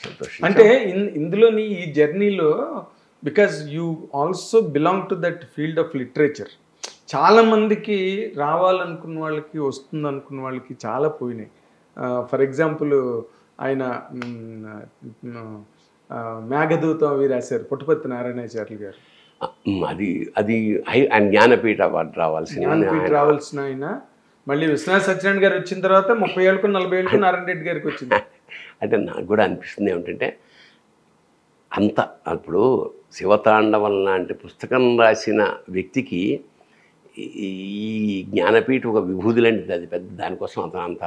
సంతోషం. అంటే ఇందులోని ఈ జర్నీలో because you also belong to that field of literature, చాలా మందికి రావాలనుకున్న వాళ్ళకి వస్తుంది అనుకున్న వాళ్ళకి చాలా పోయినాయి. ఫర్ ఎగ్జాంపుల్ ఆయన మేఘదూతం అవి రాశారు పుట్టపర్తి నారాయణాచార్యులు గారు. అది అది జ్ఞానపీఠ అవార్డు రావాల్సిన ఆయన మళ్ళీ విశ్వనాథ్ సత్యనారాయణ గారు వచ్చిన తర్వాత 30 ఏళ్ళకు 40 ఏళ్ళకు నారాయణ రెడ్డి గారికి వచ్చింది. అంటే నాకు కూడా అనిపిస్తుంది ఏమిటంటే అంత ఇప్పుడు శివతాండవం లాంటి పుస్తకం రాసిన వ్యక్తికి ఈ జ్ఞానపీఠ ఒక విభూతి లాంటిది. అది పెద్ద దానికోసం అంత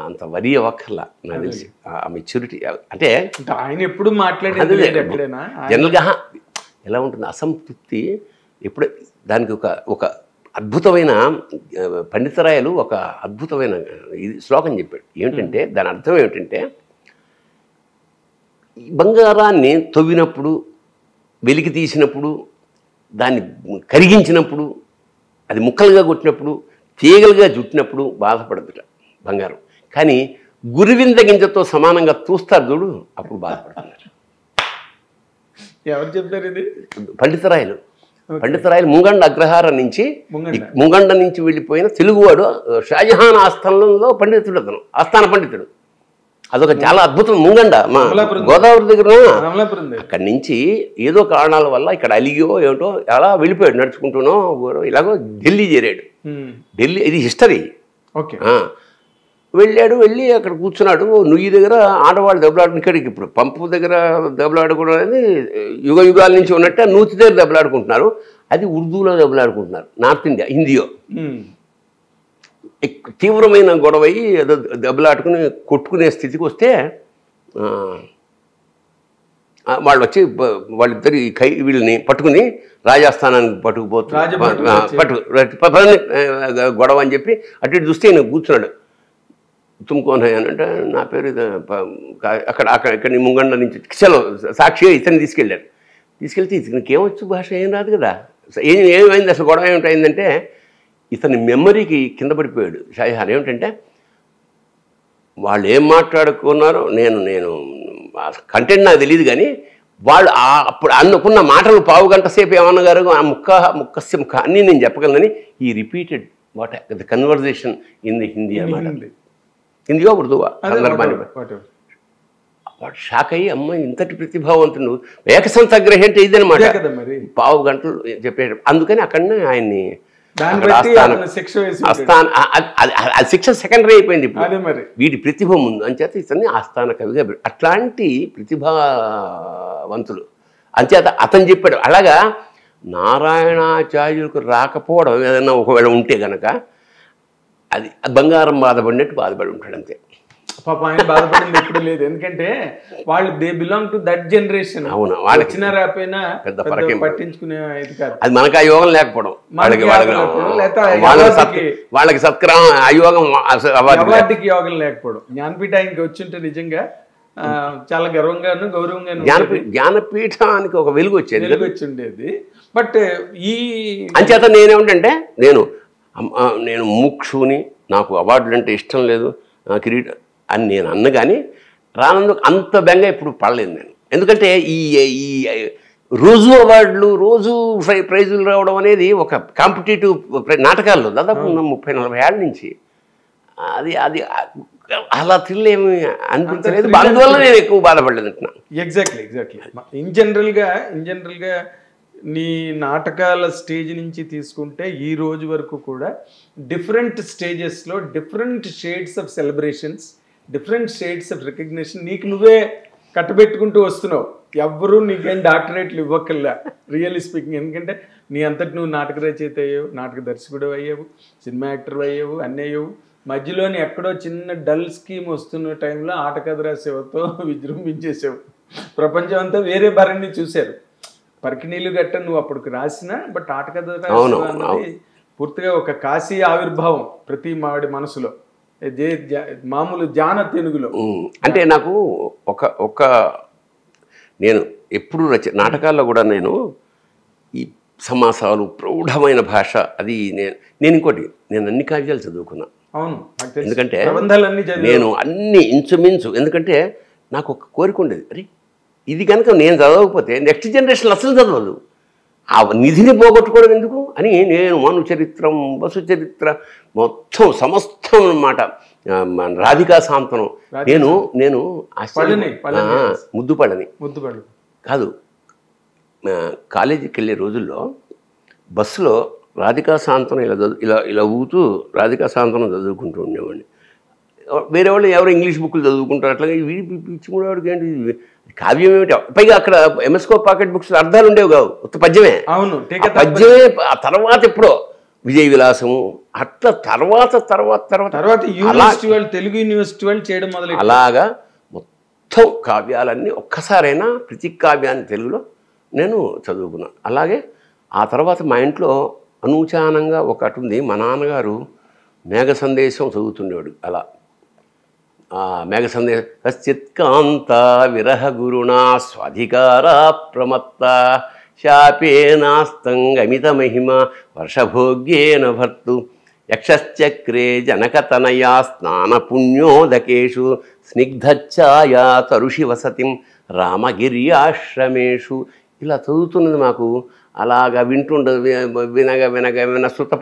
అంత వరి అవ్వక్కర్లా నాకు తెలిసి. ఆ మెచ్యూరిటీ అంటే ఆయన ఎప్పుడు మాట్లాడేది జనరల్గా ఎలా ఉంటుంది అసంతృప్తి ఎప్పుడు దానికి ఒక అద్భుతమైన పండితరాయలు ఒక అద్భుతమైన ఇది శ్లోకం చెప్పాడు. ఏమిటంటే దాని అర్థం ఏమిటంటే బంగారాన్ని తవ్వినప్పుడు వెలికి తీసినప్పుడు దాన్ని కరిగించినప్పుడు అది ముక్కలుగా కొట్టినప్పుడు తీగలుగా చుట్టినప్పుడు బాధపడదుట బంగారం. కానీ గురివింద గింజతో సమానంగా చూస్తారు చూడు అప్పుడు బాధపడుతున్నారు. ఎవరు చెప్తారు ఇది? పండితరాయలు ముంగండ అగ్రహారం నుంచి ముంగండ నుంచి వెళ్ళిపోయిన తెలుగువాడు షాజహాన్ ఆస్థానంలో పండితుడు, అతను ఆస్థాన పండితుడు. అదొక చాలా అద్భుతం. ముంగండ మా గోదావరి దగ్గర అక్కడి నుంచి ఏదో కారణాల వల్ల ఇక్కడ అలిగో ఏమిటో అలా వెళ్ళిపోయాడు నడుచుకుంటూనో ఇలాగో ఢిల్లీ చేరాడు. ఢిల్లీ ఇది హిస్టరీ. వెళ్ళి అక్కడ కూర్చున్నాడు. నుయ్యి దగ్గర ఆడవాళ్ళు దెబ్బలాడు. ఇక్కడికి ఇప్పుడు పంపు దగ్గర దెబ్బలాడుకోవడం అనేది యుగ యుగాల నుంచి ఉన్నట్టే నూతి దగ్గర దెబ్బలాడుకుంటున్నారు. అది ఉర్దూలో దెబ్బలాడుకుంటున్నారు. నార్త్ ఇండియా హిందీయో తీవ్రమైన గొడవ అయ్యి ఏదో దెబ్బలాడుకుని కొట్టుకునే స్థితికి వస్తే వాళ్ళు వచ్చి వాళ్ళిద్దరి వీళ్ళని పట్టుకుని రాజస్థానానికి పట్టుకుపోతున్నారు. గొడవ అని చెప్పి అటు ఇటు చూస్తే ఈయన కూర్చున్నాడు. తుమ్కోన్ అంటే నా పేరు ఇక్కడ ముంగండ నుంచి చలో సాక్షిగా ఇతన్ని తీసుకెళ్తే ఇతనికి ఏమొచ్చు భాష ఏం రాదు కదా. ఏమైంది అసలు గొడవ ఏమిటైందంటే ఇతని మెమరీకి కింద పడిపోయాడు షాజహాన్. ఏమిటంటే వాళ్ళు ఏం మాట్లాడుకున్నారో నేను కంటెంట్ నాకు తెలియదు కానీ వాళ్ళు అప్పుడు అనుకున్న మాటలు పావు గంట సేపు ఏమన్నగారు ఆ ముక్క అన్నీ నేను చెప్పగలనని ఈ repeated what the conversation in the Hindi అన్నమాట. హిందీయో ఉర్దూవా సందర్భాన్ని వాడు షాక్ అయ్యి అమ్మ ఇంతటి ప్రతిభావంతుడు ఏకసంతగ్రహి అంటే ఇదనమాట. పావు గంటలు చెప్పేట అందుకని అక్కడనే ఆయన్ని శిక్ష సెకండరీ అయిపోయింది. ఇప్పుడు వీడి ప్రతిభ ముందు అంచేత ఇతన్ని ఆస్థాన కవిగా అట్లాంటి ప్రతిభావంతులు అంచేత అతను చెప్పాడు. అలాగా నారాయణాచార్యులకు రాకపోవడం ఏదైనా ఒకవేళ ఉంటే గనక అది బంగారం బాధపడినట్టు బాధపడి ఉంటాడు అంతే. పాప ఆయన బాధపడింది ఎప్పుడు లేదు. ఎందుకంటే వాళ్ళు they belong to that generation. అవును, వాళ్ళకి వచ్చిన రాపోయినా పెద్ద పరకేం పట్టించుకునే ఇది కాదు. అది మనకు ఆ యోగం లేకపోవడం, వాళ్ళకి సత్క్రమం ఆ యోగం అవార్డుకి యోగం లేకపోవడం. జ్ఞానపీఠ ఆయనకి వచ్చింటే నిజంగా చాలా గర్వంగాను గౌరవంగాను జ్ఞానపీఠానికి ఒక వెలుగు వచ్చి ఉండేది. బట్ ఈ అంచేత నేనేమిటంటే నేను ముక్షుని, నాకు అవార్డులు అంటే ఇష్టం లేదు, కిరీట అని నేను అన్న కానీ రానందుకు అంత బెంగ ఇప్పుడు పడలేదు నేను. ఎందుకంటే ఈ రోజు అవార్డులు రోజు ప్రైజులు రావడం అనేది ఒక కాంపిటేటివ్ నాటకాల్లో దాదాపు 30-40 ఏళ్ళ నుంచి అది అలా థ్రిల్ ఏమి అనిపించలేదు. అందువల్ల నేను ఎక్కువ బాధపడలేదు అంటున్నాను. ఎగ్జాక్ట్లీ ఇన్ జనరల్గా నీ నాటకాల స్టేజ్ నుంచి తీసుకుంటే ఈ రోజు వరకు కూడా డిఫరెంట్ స్టేజెస్లో different shades of celebrations, different shades of recognition నీకు నువ్వే కట్టబెట్టుకుంటూ వస్తున్నావు. ఎవ్వరూ నీకేం డాక్టరేట్లు ఇవ్వకల్లా రియల్లీ స్పీకింగ్. ఎందుకంటే నీ అంతటి నువ్వు నాటక రచయిత అయ్యావు, నాటక దర్శకుడు అయ్యావు, సినిమా యాక్టర్ అయ్యావు, అన్నీ అయ్యావు. మధ్యలోని ఎక్కడో చిన్న డల్ స్కీమ్ వస్తున్న టైంలో ఆటకథ రాసేవతో విజృంభించేసావు. ప్రపంచం అంతా వేరే భరణి చూశారు. పరికినీళ్ళు గట్ట నువ్వు అప్పటికి రాసిన బట్ ఆటకథ అన్నది పూర్తిగా ఒక కాశీ ఆవిర్భావం ప్రతి మాడి మనసులో, మామూలు జాన తెలుగులో. అంటే నాకు నేను ఎప్పుడు నాటకాల్లో కూడా నేను ఈ సమాసాలు ప్రౌఢమైన భాష అది నేను ఇంకోటి నేను అన్ని కావ్యాలు చదువుకున్నా. అవును, ఎందుకంటే నేను అన్ని ఇంచుమించు, ఎందుకంటే నాకు ఒక కోరిక ఉండేది, అరే ఇది కనుక నేను చదవకపోతే నెక్స్ట్ జనరేషన్ అసలు చదవదు, ఆ నిధిని పోగొట్టుకోవడం ఎందుకు అని నేను మను చరిత్రం, వసు చరిత్ర మొత్తం సమస్తం అన్నమాట, రాధికా సాంతనం. నేను ముద్దుపళ్ళని కాదు, కాలేజీకి వెళ్ళే రోజుల్లో బస్సులో రాధికా సాంతనం ఇలా ఊగుతూ రాధికా సాంతనం చదువుకుంటూ ఉండేవాడిని. వేరే వాళ్ళు ఎవరో ఇంగ్లీష్ బుక్లు చదువుకుంటారు, అట్లాగే పిచ్చి కూడా వాడికి ఏంటి కావ్యం ఏమిటి, పైగా అక్కడ ఎంఎస్కో పాకెట్ బుక్స్ అర్థాలు ఉండేవి కావు, ఉత్త పద్యమే. అవును, పద్యమే. ఆ తర్వాత ఎప్పుడో విజయ విలాసము అట్లా తర్వాత యూనివర్సిటీ వాళ్ళు, తెలుగు యూనివర్సిటీ వాళ్ళు చేయడం మొదలు. అలాగా మొత్తం కావ్యాలన్నీ ఒక్కసారైనా ప్రతి కావ్యాన్ని తెలుగులో నేను చదువుకున్నాను. అలాగే ఆ తర్వాత మా ఇంట్లో అనూచానంగా ఒకటి ఉంది, మా నాన్నగారు మేఘ సందేశం చదువుతుండేవాడు. అలా మేఘ సందేశం, కశ్చిత్కాంత విరహ గురుణా స్వాధికారా ప్రమత్త శాపేనాస్తంగమిత మహిమ వర్షభోగ్యేన భర్తు యక్షశ్చక్రే జనకతనయా స్నాన పుణ్యోదకేషు స్నిగ్ధఛాయా తరుషి వసతిం రామగిర్యాశ్రమేషు. ఇలా చదువుతున్నది మాకు అలాగా వింటుండదు, వినగా శృత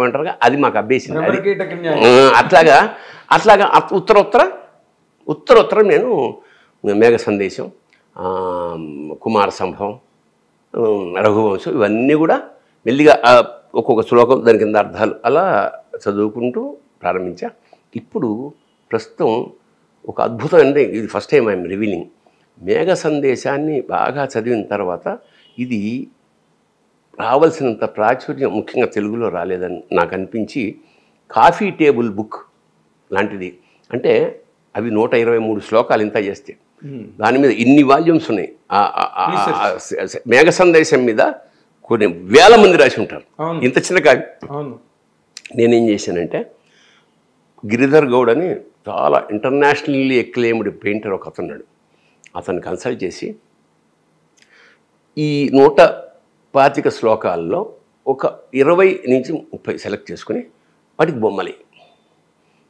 అంటారుగా, అది మాకు అభ్యసింది. అట్లాగా ఉత్తరోత్తర నేను మేఘ సందేశం, కుమార సంభవం, రఘువంశం ఇవన్నీ కూడా మెల్లిగా ఒక్కొక్క శ్లోకం దాని కింద అర్థాలు అలా చదువుకుంటూ ప్రారంభించా. ఇప్పుడు ప్రస్తుతం ఒక అద్భుతమైనది, ఇది ఫస్ట్ టైం ఐఎమ్ రివీలింగ్. మేఘ సందేశాన్ని బాగా చదివిన తర్వాత ఇది రావాల్సినంత ప్రాచుర్యం ముఖ్యంగా తెలుగులో రాలేదని నాకు అనిపించి కాఫీ టేబుల్ బుక్ లాంటిది, అంటే అవి 123 శ్లోకాలు ఇంత చేస్తే దాని మీద ఇన్ని వాల్యూమ్స్ ఉన్నాయి. మేఘ సందేశం మీద కొన్ని వేల మంది రాసి ఉంటారు, ఇంత చిన్న కావ్యం. నేనేం చేశానంటే గిరిధర్ గౌడ్ అని చాలా ఇంటర్నేషనల్లీ ఎక్లెయిమ్డ్ పెయింటర్ ఒక అతన్నాడు, అతన్ని కన్సల్ట్ చేసి ఈ 125 శ్లోకాల్లో ఒక 20 నుంచి 30 సెలెక్ట్ చేసుకుని వాటికి బొమ్మలి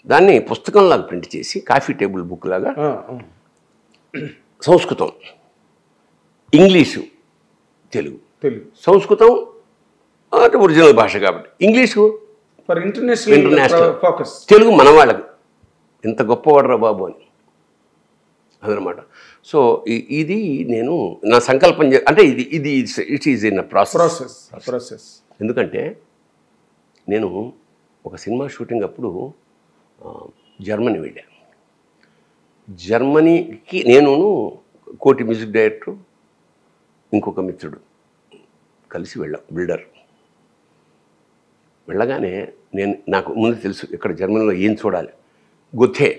దాన్ని పుస్తకంలాగా ప్రింట్ చేసి కాఫీ టేబుల్ బుక్ లాగా సంస్కృతం, ఇంగ్లీషు, తెలుగు, సంస్కృతం అంటే ఒరిజినల్ భాష కాబట్టి English for international focus, Telugu మన వాళ్ళకి ఇంత గొప్పవాడరా బాబు అని అదనమాట. సో ఇది నేను నా సంకల్పం అంటే ఇది ఇట్ ఈజ్ ఇన్ ప్రాసెస్. ఎందుకంటే నేను ఒక సినిమా షూటింగ్ అప్పుడు జర్మనీ వెళ్ళాను. జర్మనీకి నేను కోటి మ్యూజిక్ డైరెక్టర్ ఇంకొక మిత్రుడు కలిసి వెళ్ళాం, బిల్డర్. వెళ్ళగానే నాకు ముందు తెలుసు ఇక్కడ జర్మనీలో ఏం చూడాలి. గొథే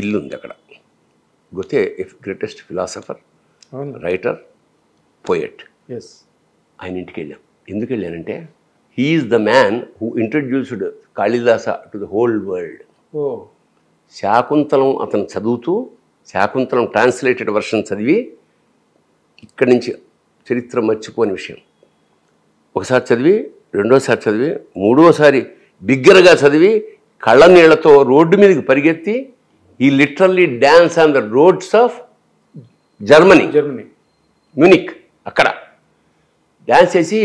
ఇల్లు ఉంది అక్కడ. Goethe greatest philosopher, writer, poet. ఆయన ఇంటికి వెళ్ళాం. ఎందుకు వెళ్ళానంటే he is the man who introduced Kalidasa to the whole world. Shakuntalam అతను చదువుతూ శాకుంతలం ట్రాన్స్లేటెడ్ వర్షన్ చదివి ఇక్కడి నుంచి చరిత్ర మర్చిపోని విషయం ఒకసారి చదివి, రెండోసారి చదివి, మూడోసారి బిగ్గరగా చదివి కళ్ళ నీళ్లతో రోడ్డు మీదకి పరిగెత్తి ఈ literally dance on the roads of Germany, Munich, అక్కడ డ్యాన్స్ చేసి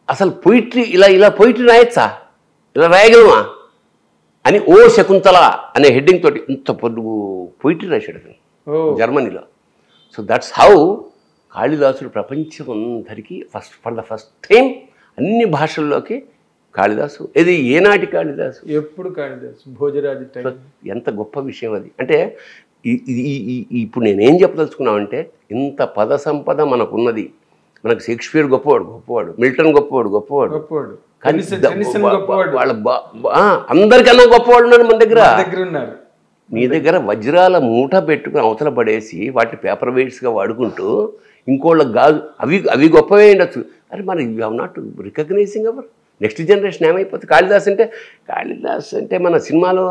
అసలు పొయిట్రీ ఇలా పొయిట్రీ రాయచ్చా, ఇలా రాయగలమా అని ఓ శకుంతల అనే హెడ్డింగ్ తోటి ఇంత పొద్దు పొయిట్రీ రాశాడు అతను జర్మనీలో. సో దట్స్ హౌ కాళిదాసుడు ప్రపంచం అందరికీ ఫర్ ద ఫస్ట్ టైం అన్ని భాషల్లోకి కాళిదాసు. ఇది ఏనాటి కాళిదాసు, ఎప్పుడు కాళిదాసు, భోజరాజు టైం. ఎంత గొప్ప విషయం అది. అంటే ఇప్పుడు నేనేం చెప్పదలుచుకున్నామంటే ఇంత పద సంపద మనకున్నది. మనకు షేక్స్పియర్ గొప్పవాడు, మిల్టన్ గొప్పవాడు, కానీ వాళ్ళ అందరికన్నా గొప్పవాళ్ళు ఉన్నారు మన దగ్గర ఉన్నారు. మీ దగ్గర వజ్రాల మూట పెట్టుకుని అవతల పడేసి వాటిని పేపర్ వెయిట్స్గా వాడుకుంటూ ఇంకోళ్ళకి గాజు అవి గొప్పవే ఉండొచ్చు. అరే మరి you have not recognizing our next generation ఏమైపోతుంది. కాళిదాస్ అంటే మన సినిమాలో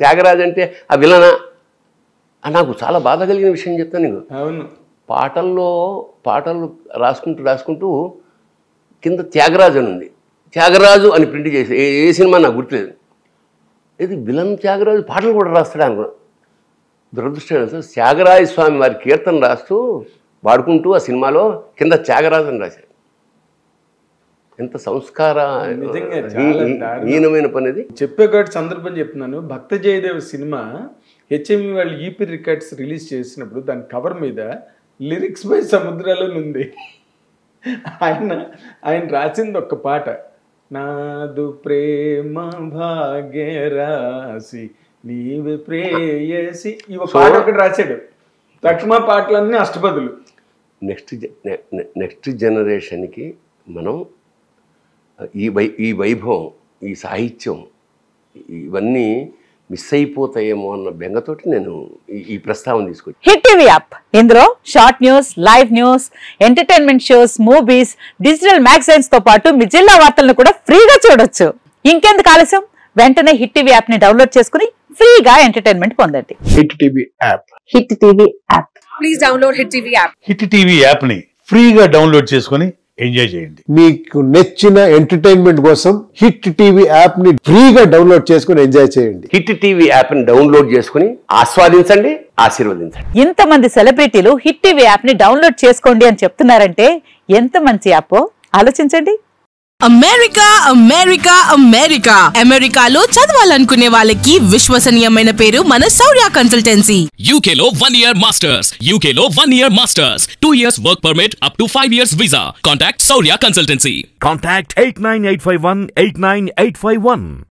త్యాగరాజ్ అంటే ఆ విలనా. నాకు చాలా బాధ కలిగిన విషయం చెప్తాను నీకు. అవును, పాటలు రాసుకుంటూ కింద త్యాగరాజు అని ఉంది. త్యాగరాజు అని ప్రింట్ చేసి ఏ సినిమా నాకు గుర్తులేదు. ఇది విలన్ త్యాగరాజు పాటలు కూడా రాస్తాడు అనుకున్నా. దురదృష్టం త్యాగరాజ స్వామి వారి కీర్తన రాస్తూ పాడుకుంటూ ఆ సినిమాలో కింద త్యాగరాజని రాశారు. ఎంత సంస్కార నిజంగా చాలా హీనమైన పని అది. చెప్పేకాటి సందర్భం చెప్తున్నాను. భక్త జయదేవ్ సినిమా హెచ్ఎంఈ వాళ్ళు ఈపీ రికార్డ్స్ రిలీజ్ చేసినప్పుడు దాని కవర్ మీద లిరిక్స్ బై సముద్రాలో ఉంది. ఆయన రాసింది ఒక్క పాట, నాదు ప్రేమ భాగ్యరాశి నీవే ప్రేయసి, ఈ పాట ఒకటి రాశాడు. తక్షణ పాటలన్నీ అష్టపదులు. నెక్స్ట్ జనరేషన్కి మనం ఈ వైభవం, ఈ సాహిత్యం ఇవన్నీ మిస్ అయిపోతాయేమో అన్న బెంగతోటి నేను ఈ ప్రస్తావన తీసుకొచ్చి. హిట్ టీవీ యాప్, ఇందులో short news, live news, entertainment shows, movies, digital magazines తో పాటు మీ జిల్లా వార్తలను కూడా ఫ్రీగా చూడొచ్చు. ఇంకెందుకు ఆలస్యం, వెంటనే హిట్ టీవీ యాప్ ని డౌన్లోడ్ చేసుకుని ఫ్రీగా ఎంటర్టైన్మెంట్ పొందండి. Hit TV app. Hit TV app. Please download hit TV app. Hit TV app ని ఫ్రీగా డౌన్లోడ్ చేసుకుని ఎంజాయ్ చేయండి. మీకు నచ్చిన ఎంటర్టైన్మెంట్ కోసం హిట్ టీవీ యాప్ ని ఫ్రీగా డౌన్లోడ్ చేసుకుని ఎంజాయ్ చేయండి. హిట్ టీవీ యాప్ ని డౌన్లోడ్ చేసుకుని ఆస్వాదించండి, ఆశీర్వదించండి. ఇంతమంది సెలబ్రిటీలు హిట్ టీవీ యాప్ ని డౌన్లోడ్ చేసుకోండి అని చెప్తున్నారంటే ఎంత మంచి యాప్ ఆలోచించండి. అమెరికా అమెరికా అమెరికా అమెరికాలో చదవాలనుకునే వాళ్ళకి విశ్వసనీయమైన పేరు మన శౌర్య కన్సల్టెన్సీ. UK లో 1 year masters, UK లో 1 year masters, 2 years work permit up to 5 years visa. Contact Shaurya Consultancy. Contact 89851 89851.